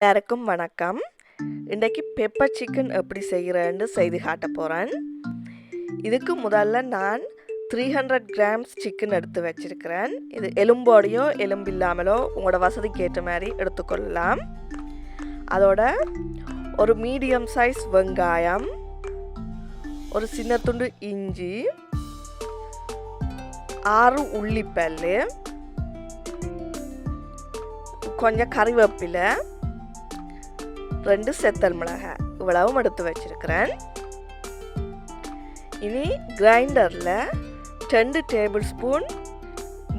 எல்லாருக்கும் வணக்கம். இன்றைக்கு பெப்பர் சிக்கன் எப்படி செய்கிறேன்னு செய்து காட்ட போகிறேன். இதுக்கு முதல்ல நான் 300 கிராம்ஸ் சிக்கன் எடுத்து வச்சிருக்கிறேன். இது எலும்போடையோ எலும்பில்லாமலோ உங்களோட வசதிக்கு ஏற்ற மாதிரி எடுத்துக்கொள்ளலாம். அதோட ஒரு மீடியம் சைஸ் வெங்காயம், ஒரு சின்ன துண்டு இஞ்சி, 6 உள்ளிப்பல், கொஞ்சம் கறிவேப்பிலை, 2 செத்தல் மிளகாய் இவ்வளவும் எடுத்து வச்சிருக்கிறேன். இனி கிரைண்டரில் 2 டேபிள் ஸ்பூன்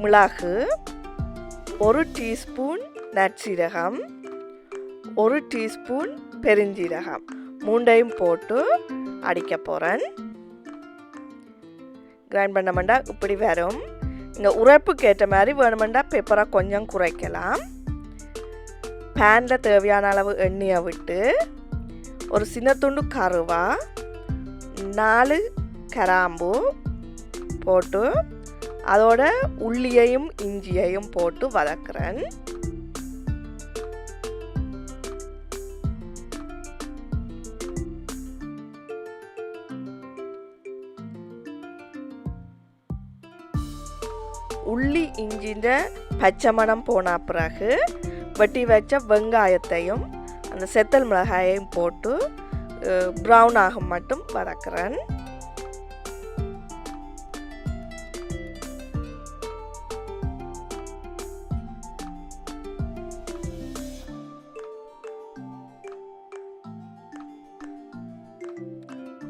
மிளகு, 1 டீஸ்பூன் நற்சீரகம், 1 டீஸ்பூன் பெருஞ்சீரகம் மூண்டையும் போட்டு அடிக்க போகிறேன். கிரைண்ட் பண்ணமெண்டா இப்படி வரும். இங்கே உரைப்புக்கு ஏற்ற மாதிரி வேணுமெண்டா பெப்பரை கொஞ்சம் குறைக்கலாம். பேனில் தேவையான அளவு எண்ணெயை விட்டு ஒரு சின்ன துண்டு கருவா, 4 கிராம்பு போட்டு அதோட உள்ளியையும் இஞ்சியையும் போட்டு வதக்குறேன். உள்ளி இஞ்சின்ற பச்சை மணம் போன பிறகு வெட்டி வச்ச வெங்காயத்தையும் அந்த செத்தல் மிளகாயையும் போட்டு ப்ரௌன் ஆகும் மட்டும் வதக்குறேன்.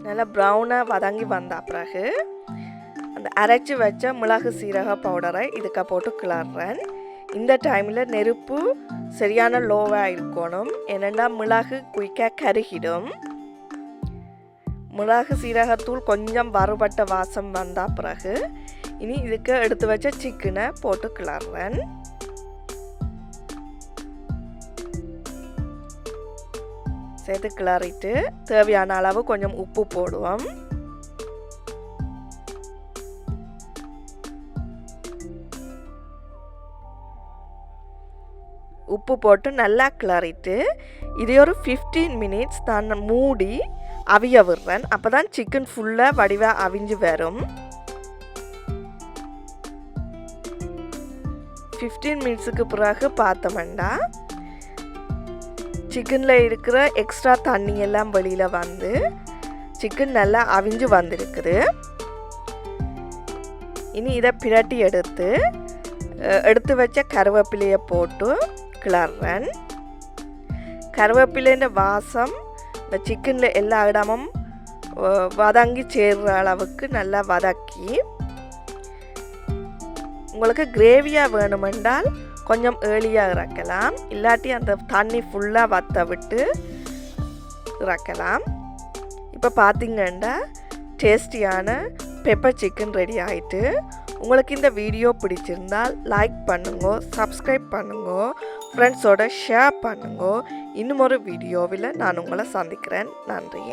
நல்லா ப்ரௌனாக வதங்கி வந்த பிறகு அந்த அரைச்சி வச்ச மிளகு சீரக பவுடரை இதுக்க போட்டு கிளறேன். இந்த டைமில் நெருப்பு சரியான லோவாக இருக்கணும், ஏனெண்டா மிளகு குயிக்காக கருகிடும். மிளகு சீரகத்தூள் கொஞ்சம் வறுபட்ட வாசம் வந்த பிறகு இனி இதுக்கு எடுத்து வச்ச சிக்கனை போட்டு கிளறேன். சேர்த்து கிளறிட்டு தேவையான அளவு கொஞ்சம் உப்பு போடுவோம். உப்பு போட்டு நல்லா கிளறிட்டு இதே ஒரு 15 மினிட்ஸ் நான் மூடி அவிய விடுறேன். அப்போ தான் சிக்கன் ஃபுல்லாக வடிவாக அவிஞ்சு வரும். 15 மினிட்ஸுக்கு பிறகு பார்த்தோம்னா சிக்கனில் இருக்கிற எக்ஸ்ட்ரா தண்ணி எல்லாம் வெளியில் வந்து சிக்கன் நல்லா அவிஞ்சு வந்திருக்குது. இனி இதை பிரட்டி எடுத்து வச்ச கருவேப்பிலையை போட்டு கிளறேன். கருவேப்பிலைன்ற வாசம் இந்த சிக்கனில் எல்லா இடமும் வதங்கி சேர்ற அளவுக்கு நல்லா வதக்கி, உங்களுக்கு கிரேவியாக வேணுமென்றால் கொஞ்சம் ஏர்லியாக இறக்கலாம், இல்லாட்டி அந்த தண்ணி ஃபுல்லாக வற்ற விட்டு இறக்கலாம். இப்போ பார்த்தீங்கன்னா டேஸ்டியான பெப்பர் சிக்கன் ரெடி ஆகிட்டு. உங்களுக்கு இந்த வீடியோ பிடிச்சிருந்தால் லைக் பண்ணுங்க, சப்ஸ்கிரைப் பண்ணுங்க, ஃப்ரெண்ட்ஸோட ஷேர் பண்ணுங்க. இன்னும் ஒரு வீடியோவில் நான் உங்களை சந்திக்கிறேன். நன்றி.